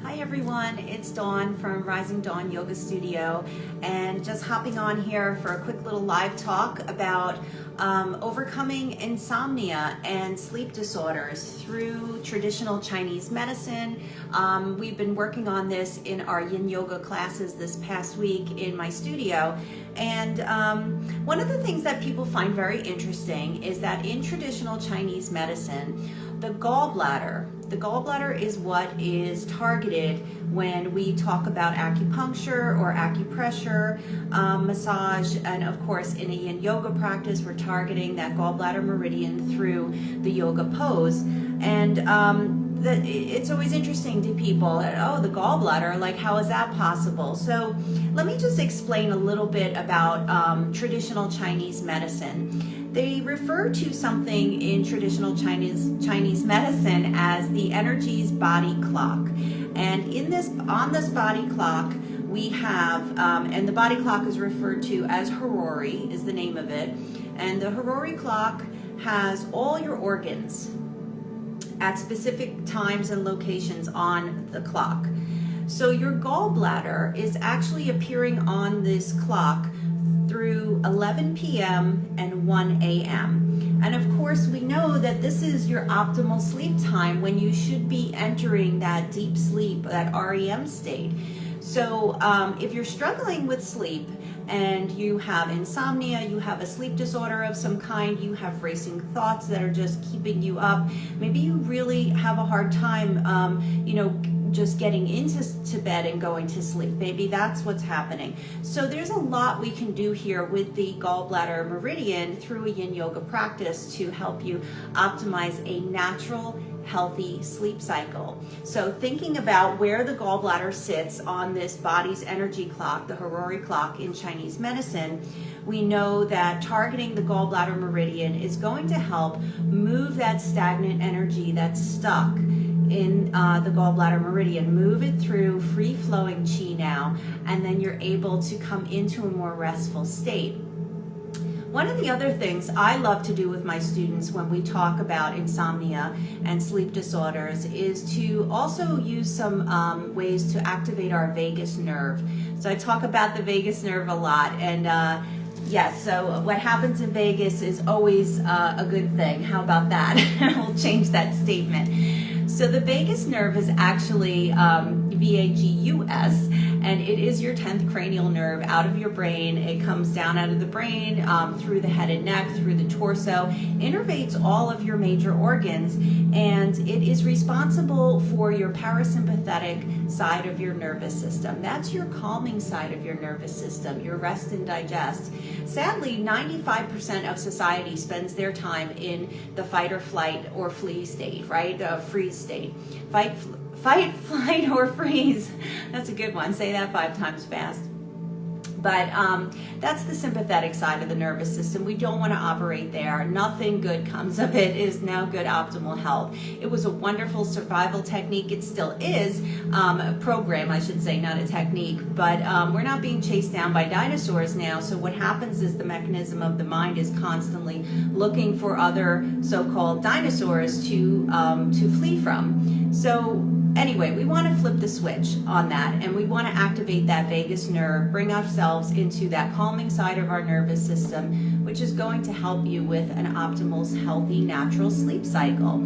Hi everyone, it's Dawn from Rising Dawn Yoga Studio, and just hopping on here for a quick little live talk about overcoming insomnia and sleep disorders through traditional Chinese medicine. We've been working on this in our yin yoga classes this past week in my studio, and one of the things that people find very interesting is that in traditional Chinese medicine, the gallbladder is what is targeted when we talk about acupuncture or acupressure, massage, and of course in a yin yoga practice we're targeting that gallbladder meridian through the yoga pose. And it's always interesting to people, oh, the gallbladder, like how is that possible? So let me just explain a little bit about traditional Chinese medicine. They refer to something in traditional Chinese medicine as the energy's body clock. And on this body clock, we have, and the body clock is referred to as Harori, is the name of it. And the Harori clock has all your organs at specific times and locations on the clock. So your gallbladder is actually appearing on this clock through 11 p.m. and 1 a.m. And of course, we know that this is your optimal sleep time when you should be entering that deep sleep, that REM state. So if you're struggling with sleep and you have insomnia, you have a sleep disorder of some kind, you have racing thoughts that are just keeping you up, maybe you really have a hard time, just getting into bed and going to sleep. Maybe that's what's happening. So there's a lot we can do here with the gallbladder meridian through a yin yoga practice to help you optimize a natural, healthy sleep cycle. So thinking about where the gallbladder sits on this body's energy clock, the Harori clock in Chinese medicine, we know that targeting the gallbladder meridian is going to help move that stagnant energy that's stuck in the gallbladder meridian, move it through free-flowing qi now, and then you're able to come into a more restful state. One of the other things I love to do with my students when we talk about insomnia and sleep disorders is to also use some ways to activate our vagus nerve. So I talk about the vagus nerve a lot, and yes, so what happens in Vegas is always a good thing. How about that? We'll change that statement. So the vagus nerve is actually vagus, and it is your 10th cranial nerve out of your brain. It comes down out of the brain, through the head and neck, through the torso, innervates all of your major organs, and it is responsible for your parasympathetic side of your nervous system. That's your calming side of your nervous system, your rest and digest. Sadly, 95% of society spends their time in the fight or flight or flee state, right? Freeze state. Fight, flight, or freeze. That's a good one. Say that 5 times fast. But that's the sympathetic side of the nervous system. We don't want to operate there. Nothing good comes of it. Is now good optimal health. It was a wonderful survival technique. It still is a program, I should say, not a technique. But we're not being chased down by dinosaurs now. So what happens is the mechanism of the mind is constantly looking for other so-called dinosaurs to flee from. So anyway, we want to flip the switch on that, and we want to activate that vagus nerve, bring ourselves into that calming side of our nervous system, which is going to help you with an optimal, healthy, natural sleep cycle.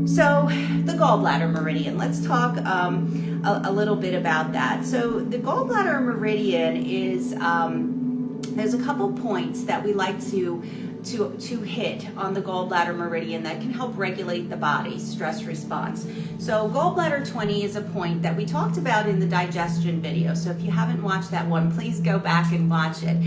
So the gallbladder meridian, let's talk a little bit about that. So the gallbladder meridian is, there's a couple points that we like to hit on the gallbladder meridian that can help regulate the body's stress response. So gallbladder 20 is a point that we talked about in the digestion video. So if you haven't watched that one, please go back and watch it.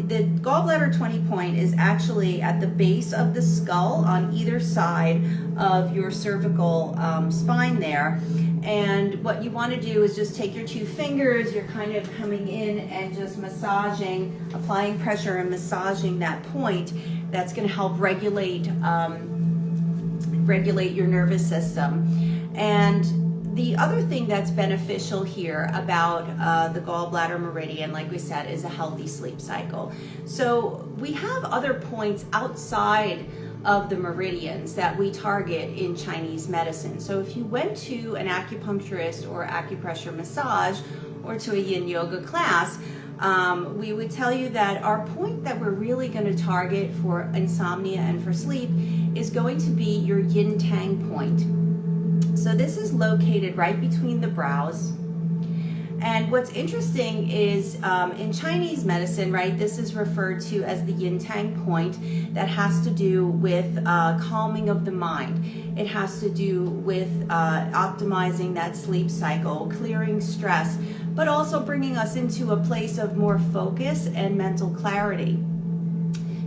The gallbladder 20 point is actually at the base of the skull on either side of your cervical spine there. And what you want to do is just take your 2 fingers, you're kind of coming in and just massaging, applying pressure and massaging that point. That's going to help regulate your nervous system. And the other thing that's beneficial here about the gallbladder meridian, like we said, is a healthy sleep cycle. So we have other points outside of the meridians that we target in Chinese medicine. So if you went to an acupuncturist or acupressure massage or to a yin yoga class, we would tell you that our point that we're really going to target for insomnia and for sleep is going to be your yin tang point. So this is located right between the brows. And what's interesting is in Chinese medicine, right, this is referred to as the yin tang point that has to do with calming of the mind. It has to do with optimizing that sleep cycle, clearing stress, but also bringing us into a place of more focus and mental clarity.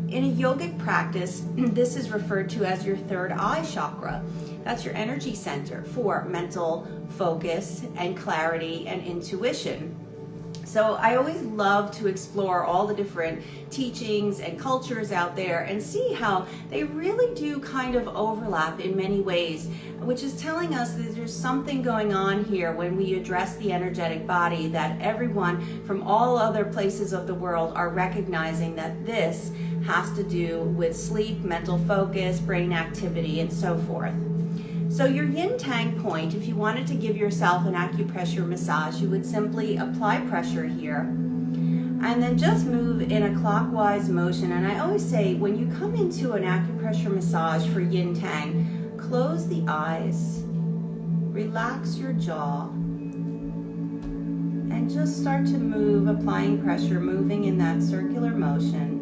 In a yogic practice, this is referred to as your third eye chakra. That's your energy center for mental focus and clarity and intuition. So I always love to explore all the different teachings and cultures out there and see how they really do kind of overlap in many ways, which is telling us that there's something going on here when we address the energetic body, that everyone from all other places of the world are recognizing that this has to do with sleep, mental focus, brain activity, and so forth. So your yin tang point, if you wanted to give yourself an acupressure massage, you would simply apply pressure here and then just move in a clockwise motion. And I always say, when you come into an acupressure massage for yin tang, close the eyes, relax your jaw, and just start to move, applying pressure, moving in that circular motion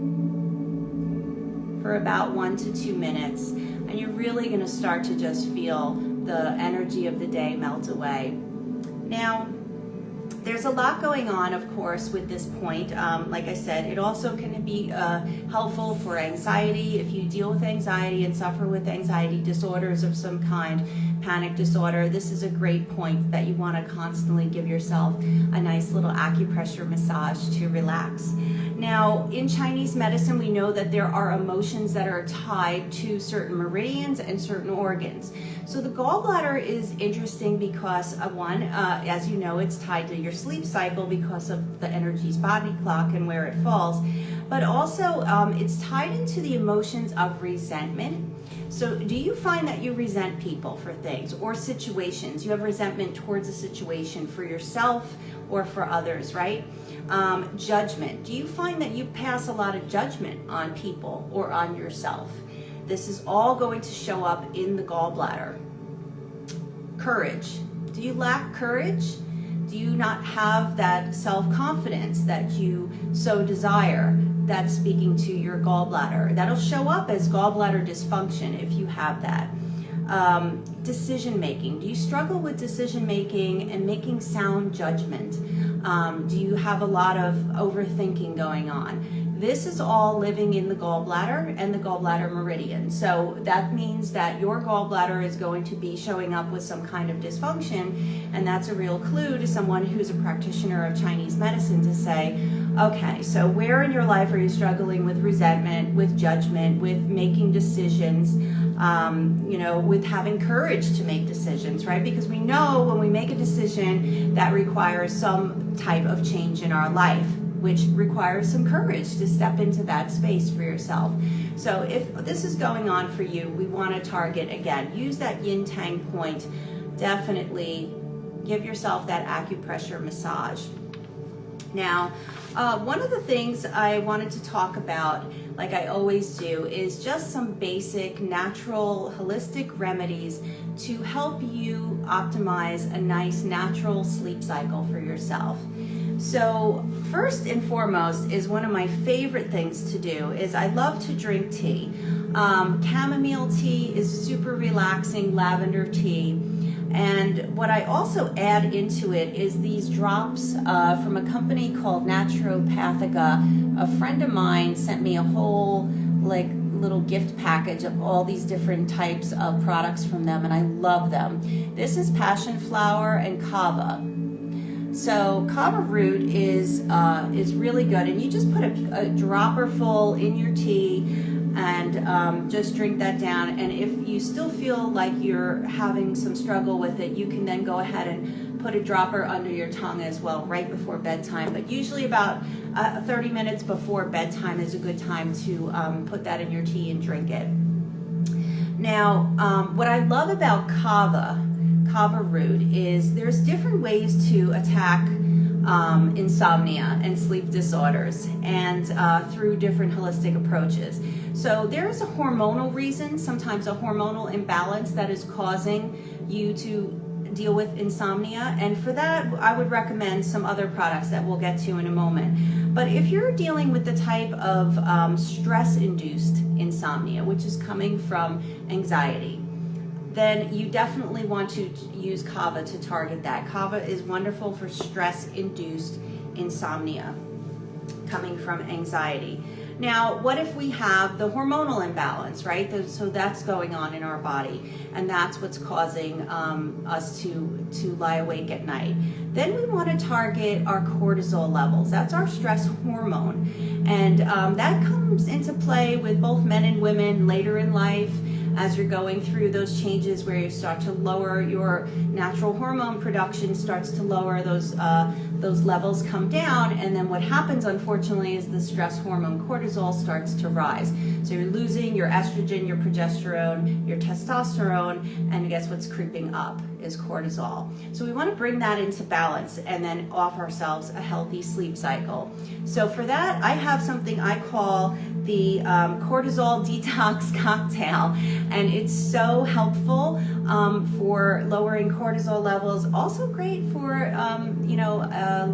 for about 1 to 2 minutes. And you're really going to start to just feel the energy of the day melt away. Now, there's a lot going on, of course, with this point. Like I said, it also can be helpful for anxiety. If you deal with anxiety and suffer with anxiety disorders of some kind, panic disorder, this is a great point that you want to constantly give yourself a nice little acupressure massage to relax. Now, in Chinese medicine, we know that there are emotions that are tied to certain meridians and certain organs. So the gallbladder is interesting because, one, as you know, it's tied to your sleep cycle because of the energy's body clock and where it falls. But also, it's tied into the emotions of resentment. So do you find that you resent people for things or situations? You have resentment towards a situation for yourself or for others, right? Judgment. Do you find that you pass a lot of judgment on people or on yourself? This is all going to show up in the gallbladder. Courage. Do you lack courage? Do you not have that self-confidence that you so desire? That's speaking to your gallbladder. That'll show up as gallbladder dysfunction if you have that. Decision making. Do you struggle with decision making and making sound judgment? Do you have a lot of overthinking going on? This is all living in the gallbladder and the gallbladder meridian. So that means that your gallbladder is going to be showing up with some kind of dysfunction, and that's a real clue to someone who's a practitioner of Chinese medicine to say, okay, so where in your life are you struggling with resentment, with judgment, with making decisions, with having courage to make decisions, right? Because we know when we make a decision that requires some type of change in our life, which requires some courage to step into that space for yourself. So if this is going on for you, we want to target, again, use that yin tang point. Definitely give yourself that acupressure massage. Now, one of the things I wanted to talk about, like I always do, is just some basic natural holistic remedies to help you optimize a nice natural sleep cycle for yourself. So first and foremost is one of my favorite things to do is I love to drink tea. Chamomile tea is super relaxing, lavender tea. And what I also add into it is these drops from a company called Naturopathica. A friend of mine sent me a whole little gift package of all these different types of products from them, and I love them. This is passion flower and kava. So kava root is really good, and you just put a dropper full in your tea and just drink that down. And if you still feel like you're having some struggle with it, you can then go ahead and put a dropper under your tongue as well right before bedtime. But usually about 30 minutes before bedtime is a good time to put that in your tea and drink it. Now, what I love about kava root, is there's different ways to attack insomnia and sleep disorders, and through different holistic approaches. So there is a hormonal reason, sometimes a hormonal imbalance that is causing you to deal with insomnia, and for that I would recommend some other products that we'll get to in a moment. But if you're dealing with the type of stress-induced insomnia, which is coming from anxiety, then you definitely want to use kava to target that. Kava is wonderful for stress-induced insomnia coming from anxiety. Now, what if we have the hormonal imbalance, right? So that's going on in our body, and that's what's causing us to lie awake at night. Then we want to target our cortisol levels. That's our stress hormone, and that comes into play with both men and women later in life, as you're going through those changes where you start to lower your natural hormone production, starts to lower, those levels come down, and then what happens, unfortunately, is the stress hormone cortisol starts to rise. So you're losing your estrogen, your progesterone, your testosterone, and guess what's creeping up is cortisol. So we want to bring that into balance and then offer ourselves a healthy sleep cycle. So for that, I have something I call the cortisol detox cocktail, and it's so helpful for lowering cortisol levels. Also great for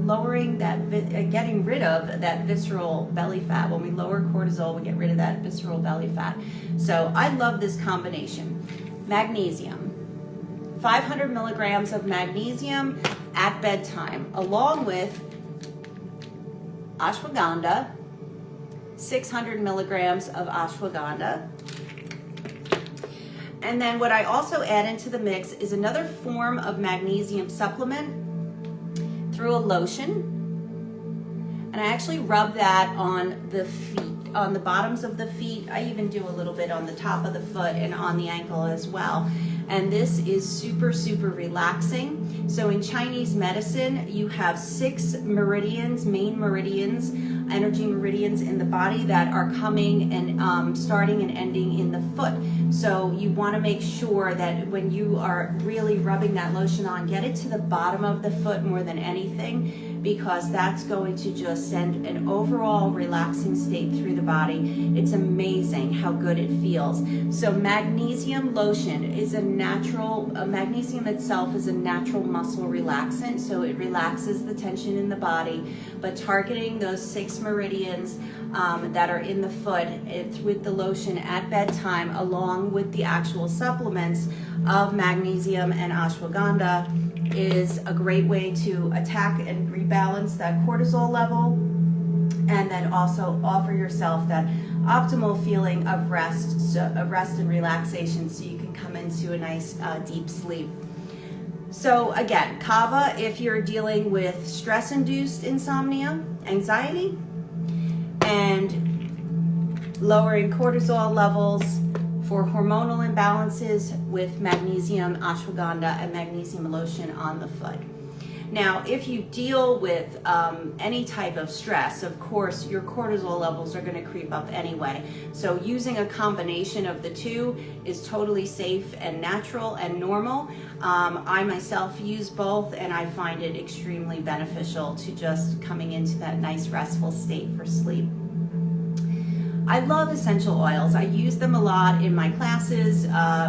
lowering that, getting rid of that visceral belly fat. When we lower cortisol, we get rid of that visceral belly fat. So I love this combination. Magnesium, 500 milligrams of magnesium at bedtime, along with ashwagandha, 600 milligrams of ashwagandha. And then what I also add into the mix is another form of magnesium supplement through a lotion. And I actually rub that on the feet, on the bottoms of the feet. I even do a little bit on the top of the foot and on the ankle as well. And this is super, super relaxing. So in Chinese medicine, you have 6 meridians, main meridians, energy meridians in the body that are coming and starting and ending in the foot. So you want to make sure that when you are really rubbing that lotion on, get it to the bottom of the foot more than anything, because that's going to just send an overall relaxing state through the body. It's amazing how good it feels. So magnesium lotion is a natural, magnesium itself is a natural muscle relaxant, so it relaxes the tension in the body, but targeting those 6 meridians that are in the foot with the lotion at bedtime, along with the actual supplements of magnesium and ashwagandha, is a great way to attack and rebalance that cortisol level, and then also offer yourself that optimal feeling of rest, and relaxation, so you can come into a nice deep sleep. So again, kava if you're dealing with stress-induced insomnia, anxiety, and lowering cortisol levels for hormonal imbalances with magnesium, ashwagandha, and magnesium lotion on the foot. Now, if you deal with any type of stress, of course, your cortisol levels are going to creep up anyway. So using a combination of the two is totally safe and natural and normal. I myself use both, and I find it extremely beneficial to just coming into that nice restful state for sleep. I love essential oils. I use them a lot in my classes.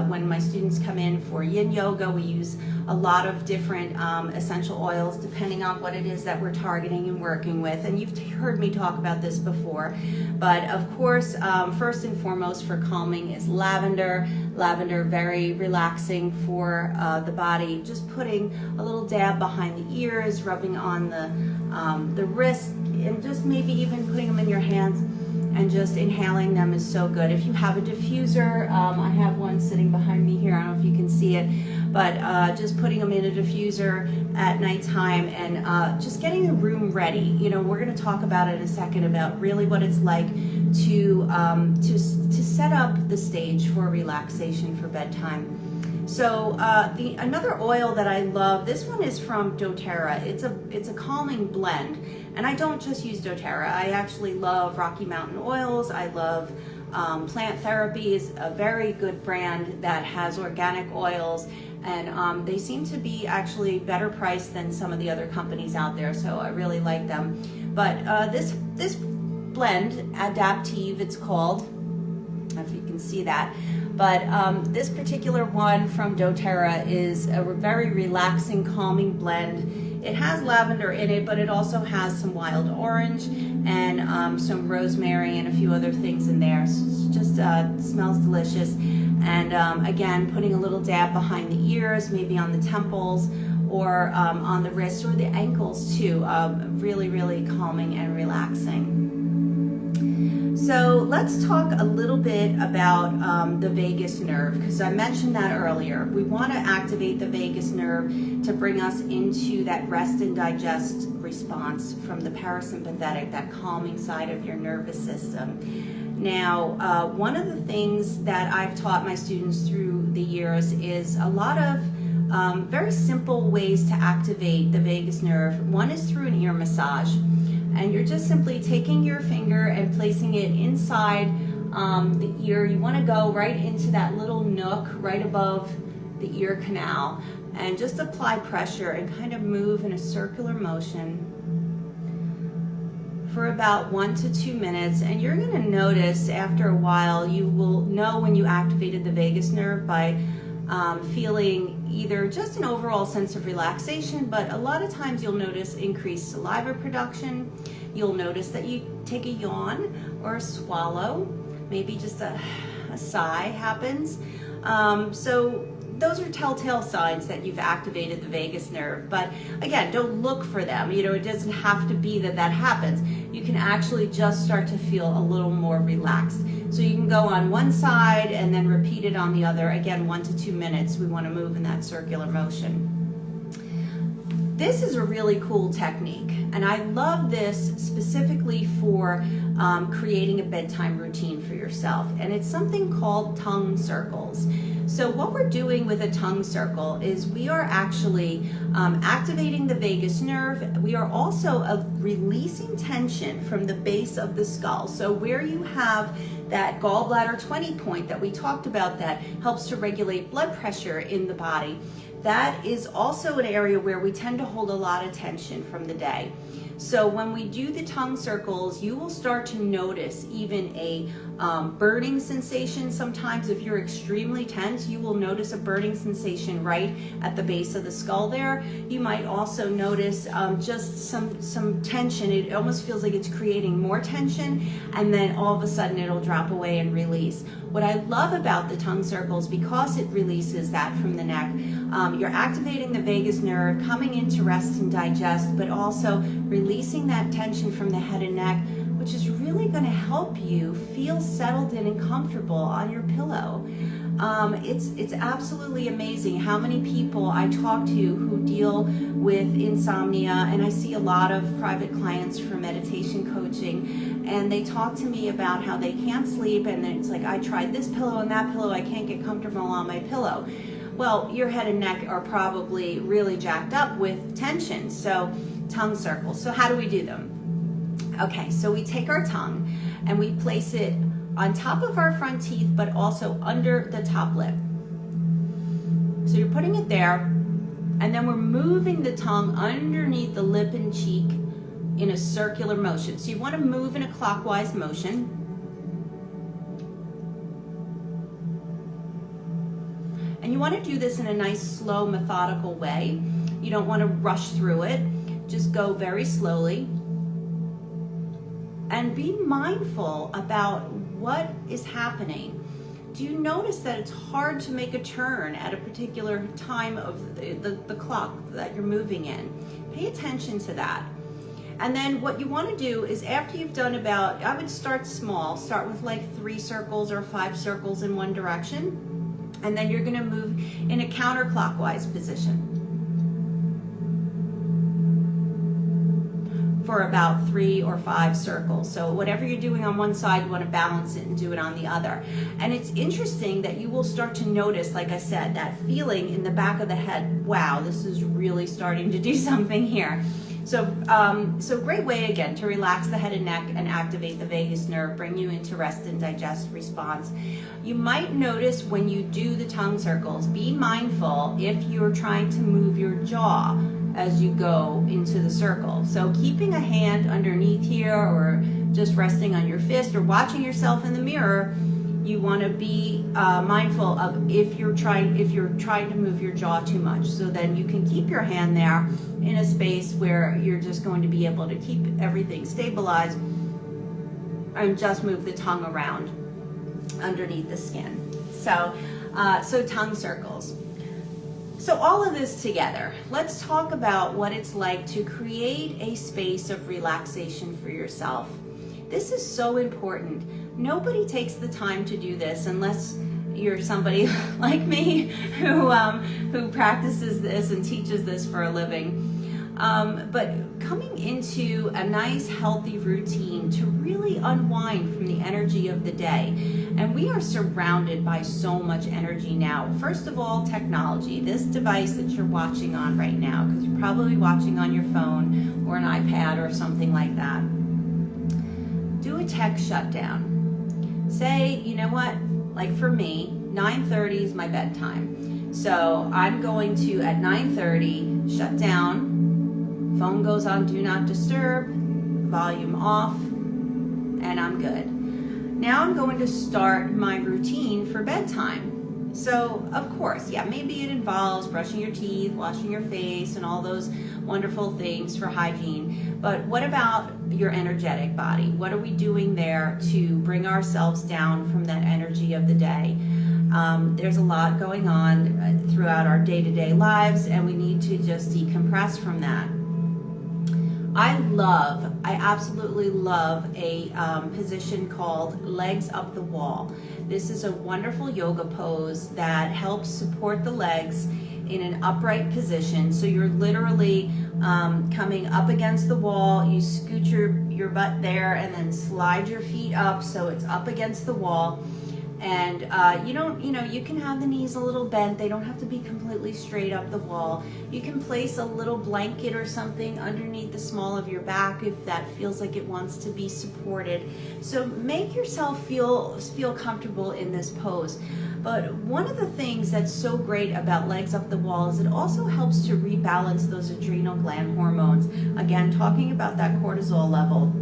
When my students come in for yin yoga, we use a lot of different essential oils depending on what it is that we're targeting and working with. And you've heard me talk about this before. But of course, first and foremost for calming is lavender. Lavender, very relaxing for the body. Just putting a little dab behind the ears, rubbing on the wrist, and just maybe even putting them in your hands and just inhaling them is so good. If you have a diffuser, I have one sitting behind me here, I don't know if you can see it, but just putting them in a diffuser at nighttime and just getting the room ready. You know, we're going to talk about it in a second about really what it's like to set up the stage for relaxation for bedtime. So another oil that I love, this one is from doTERRA. It's a calming blend, and I don't just use doTERRA. I actually love Rocky Mountain oils. I love Plant Therapy is a very good brand that has organic oils, and they seem to be actually better priced than some of the other companies out there, so I really like them. But this blend, Adaptive it's called, I don't know if you can see that, but this particular one from doTERRA is a very relaxing, calming blend. It has lavender in it, but it also has some wild orange and some rosemary and a few other things in there. So it just smells delicious. And again, putting a little dab behind the ears, maybe on the temples, or on the wrists or the ankles too. Really, really calming and relaxing. So let's talk a little bit about the vagus nerve, because I mentioned that earlier. We want to activate the vagus nerve to bring us into that rest and digest response from the parasympathetic, that calming side of your nervous system. Now, one of the things that I've taught my students through the years is a lot of very simple ways to activate the vagus nerve. One is through an ear massage. And you're just simply taking your finger and placing it inside the ear. You want to go right into that little nook right above the ear canal and just apply pressure and kind of move in a circular motion for about 1 to 2 minutes. And you're going to notice after a while, you will know when you activated the vagus nerve by feeling either just an overall sense of relaxation, but a lot of times you'll notice increased saliva production. You'll notice that you take a yawn or a swallow, maybe just a sigh happens. So those are telltale signs that you've activated the vagus nerve. But again, don't look for them. You know, it doesn't have to be that that happens. You can actually just start to feel a little more relaxed. So you can go on one side and then repeat it on the other. Again, 1 to 2 minutes. We want to move in that circular motion. This is a really cool technique, and I love this specifically for creating a bedtime routine for yourself. And it's something called tongue circles. So what we're doing with a tongue circle is we are actually activating the vagus nerve. We are also releasing tension from the base of the skull. So where you have that gallbladder 20 point that we talked about that helps to regulate blood pressure in the body, that is also an area where we tend to hold a lot of tension from the day. So when we do the tongue circles, you will start to notice even a burning sensation. Sometimes if you're extremely tense, you will notice a burning sensation right at the base of the skull there. You might also notice just some tension. It almost feels like it's creating more tension, and then all of a sudden it'll drop away and release. What I love about the tongue circles, because it releases that from the neck, you're activating the vagus nerve, coming into rest and digest, but also releasing that tension from the head and neck, which is really going to help you feel settled in and comfortable on your pillow. It's absolutely amazing how many people I talk to who deal with insomnia, and I see a lot of private clients for meditation coaching, and they talk to me about how they can't sleep, and then it's like, I tried this pillow and that pillow, I can't get comfortable on my pillow. Well, your head and neck are probably really jacked up with tension. So tongue circles. So how do we do them? Okay, so we take our tongue and we place it on top of our front teeth, but also under the top lip. So you're putting it there, and then we're moving the tongue underneath the lip and cheek in a circular motion. So you want to move in a clockwise motion. And you want to do this in a nice, slow, methodical way. You don't want to rush through it. Just go very slowly. And be mindful about what is happening. Do you notice that it's hard to make a turn at a particular time of the clock that you're moving in? Pay attention to that. And then what you want to do is, after you've done about, I would start small, start with like 3 circles or 5 circles in one direction. And then you're going to move in a counterclockwise position for about 3 or 5 circles. So whatever you're doing on one side, you want to balance it and do it on the other. And it's interesting that you will start to notice, like I said, that feeling in the back of the head. Wow, this is really starting to do something here. So great way, again, to relax the head and neck and activate the vagus nerve, bring you into rest and digest response. You might notice when you do the tongue circles, be mindful if you're trying to move your jaw as you go into the circle. So keeping a hand underneath here, or just resting on your fist, or watching yourself in the mirror, you want to be mindful of if you're trying to move your jaw too much. So then you can keep your hand there in a space where you're just going to be able to keep everything stabilized and just move the tongue around underneath the skin. So tongue circles. So all of this together, let's talk about what it's like to create a space of relaxation for yourself. This is so important. Nobody takes the time to do this unless you're somebody like me who practices this and teaches this for a living. But coming into a nice, healthy routine to really unwind from the energy of the day. And we are surrounded by so much energy now. First of all, technology. This device that you're watching on right now, because you're probably watching on your phone or an iPad or something like that. Do a tech shutdown. Say, you know what, like for me, 9:30 is my bedtime. So I'm going to, at 9:30, shut down, phone goes on do not disturb, volume off, and I'm good. Now I'm going to start my routine for bedtime. So, of course, yeah, maybe it involves brushing your teeth, washing your face, and all those wonderful things for hygiene. But what about your energetic body? What are we doing there to bring ourselves down from that energy of the day? There's a lot going on throughout our day-to-day lives, and we need to just decompress from that. I absolutely love a position called legs up the wall. This is a wonderful yoga pose that helps support the legs in an upright position. So you're literally coming up against the wall, you scoot your butt there and then slide your feet up so it's up against the wall. And you can have the knees a little bent. They don't have to be completely straight up the wall. You can place a little blanket or something underneath the small of your back if that feels like it wants to be supported. So make yourself feel comfortable in this pose. But one of the things that's so great about legs up the wall is it also helps to rebalance those adrenal gland hormones. Again, talking about that cortisol level.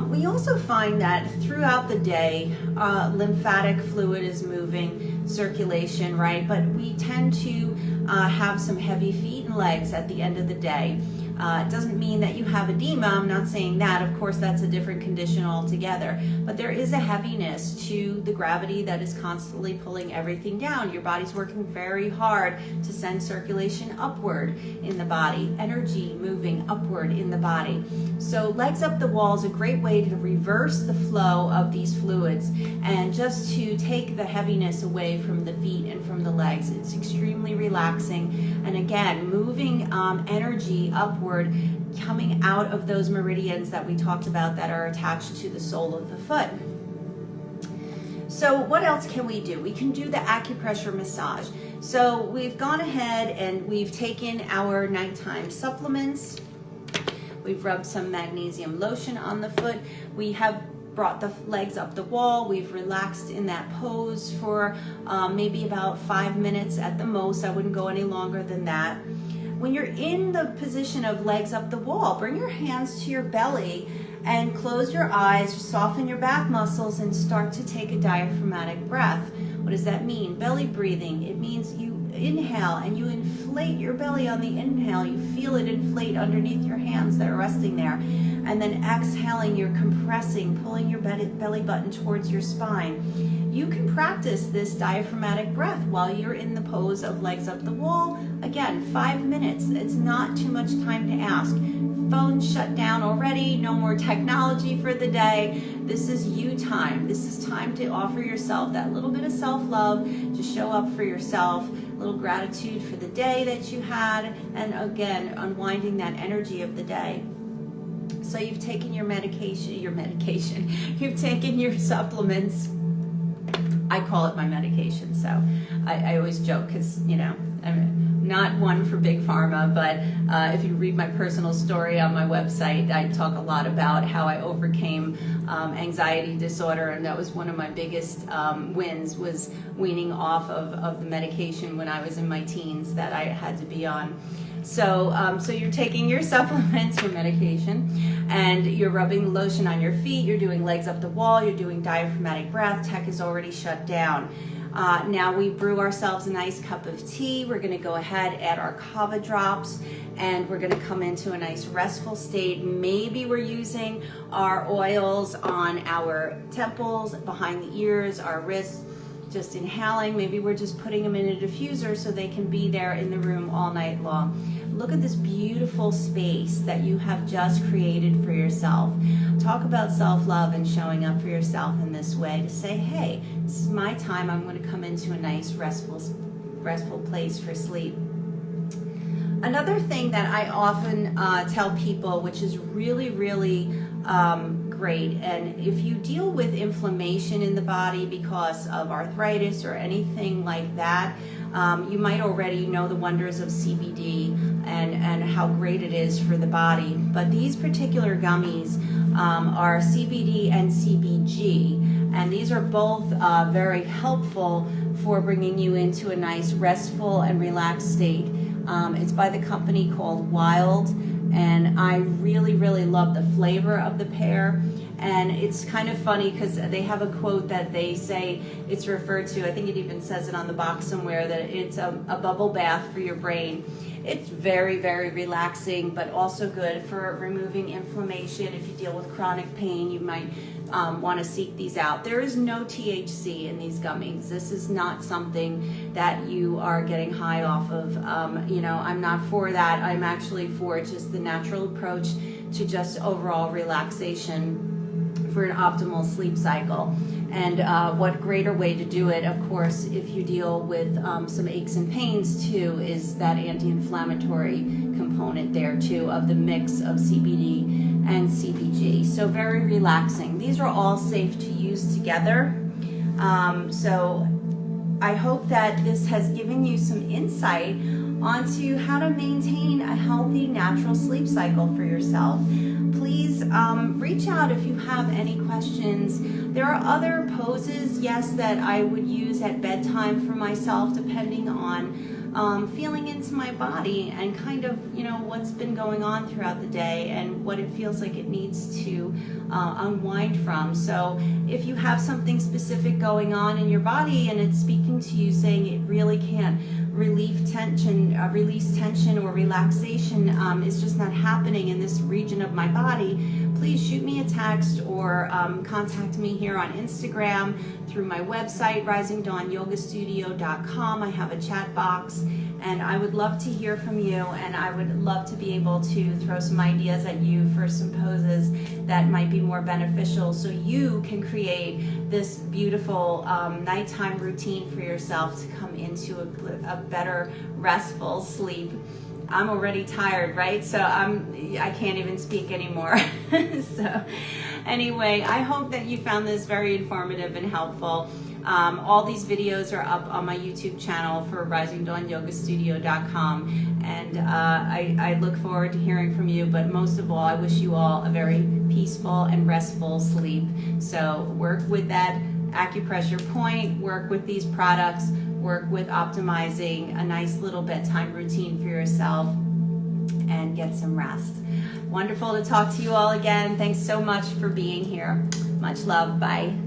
We also find that throughout the day, lymphatic fluid is moving, circulation, right? But we tend to have some heavy feet and legs at the end of the day. It doesn't mean that you have edema. I'm not saying that. Of course, that's a different condition altogether. But there is a heaviness to the gravity that is constantly pulling everything down. Your body's working very hard to send circulation upward in the body, energy moving upward in the body. So legs up the wall is a great way to reverse the flow of these fluids and just to take the heaviness away from the feet and from the legs. It's extremely relaxing. And again, moving energy upward, coming out of those meridians that we talked about that are attached to the sole of the foot. So what else can we do? We can do the acupressure massage. So we've gone ahead and we've taken our nighttime supplements. We've rubbed some magnesium lotion on the foot. We have brought the legs up the wall. We've relaxed in that pose for maybe about 5 minutes at the most. I wouldn't go any longer than that. When you're in the position of legs up the wall, bring your hands to your belly and close your eyes, soften your back muscles, and start to take a diaphragmatic breath. What does that mean? Belly breathing. It means you inhale and you inflate your belly on the inhale. You feel it inflate underneath your hands that are resting there. And then exhaling, you're compressing, pulling your belly button towards your spine. You can practice this diaphragmatic breath while you're in the pose of legs up the wall. Again, 5 minutes. It's not too much time to ask. Phone shut down already. No more technology for the day. This is you time. This is time to offer yourself that little bit of self-love, to show up for yourself, a little gratitude for the day that you had, and again, unwinding that energy of the day. So you've taken your medication, you've taken your supplements. I call it my medication, so I always joke because, not one for big pharma, but if you read my personal story on my website, I talk a lot about how I overcame anxiety disorder, and that was one of my biggest wins, was weaning off of the medication when I was in my teens that I had to be on. So you're taking your supplements, your medication, and you're rubbing the lotion on your feet, you're doing legs up the wall, you're doing diaphragmatic breath. Tech is already shut down. Now we brew ourselves a nice cup of tea. We're going to go ahead, add our kava drops, and we're going to come into a nice restful state. Maybe we're using our oils on our temples, behind the ears, our wrists, just inhaling. Maybe we're just putting them in a diffuser so they can be there in the room all night long. Look at this beautiful space that you have just created for yourself. Talk about self-love and showing up for yourself in this way to say, hey, this is my time. I'm going to come into a nice restful place for sleep. Another thing that I often tell people, which is really, really great, and if you deal with inflammation in the body because of arthritis or anything like that, you might already know the wonders of CBD and how great it is for the body. But these particular gummies are CBD and CBG, and these are both very helpful for bringing you into a nice restful and relaxed state. It's by the company called Wild, and I really, really love the flavor of the pear. And it's kind of funny because they have a quote that they say it's referred to, I think it even says it on the box somewhere, that it's a bubble bath for your brain. It's very, very relaxing, but also good for removing inflammation. If you deal with chronic pain, you might want to seek these out. There is no THC in these gummies. This is not something that you are getting high off of. I'm not for that. I'm actually for just the natural approach to just overall relaxation for an optimal sleep cycle. And what greater way to do it, of course, if you deal with some aches and pains too, is that anti-inflammatory component there too of the mix of CBD and CBG. So very relaxing. These are all safe to use together. So I hope that this has given you some insight onto how to maintain a healthy, natural sleep cycle for yourself. Please reach out if you have any questions. There are other poses, yes, that I would use at bedtime for myself, depending on feeling into my body and kind of, what's been going on throughout the day and what it feels like it needs to unwind from. So if you have something specific going on in your body and it's speaking to you saying it really can't release tension or relaxation is just not happening in this region of my body, please shoot me a text or contact me here on Instagram, through my website, risingdawnyogastudio.com. I have a chat box, and I would love to hear from you, and I would love to be able to throw some ideas at you for some poses that might be more beneficial so you can create this beautiful nighttime routine for yourself to come into a better restful sleep. I'm already tired, right? So I can't even speak anymore. So anyway, I hope that you found this very informative and helpful. All these videos are up on my YouTube channel for risingdawnyogastudio.com, and I look forward to hearing from you, but most of all, I wish you all a very peaceful and restful sleep. So work with that acupressure point, work with these products, work with optimizing a nice little bedtime routine for yourself, and get some rest. Wonderful to talk to you all again. Thanks so much for being here. Much love. Bye.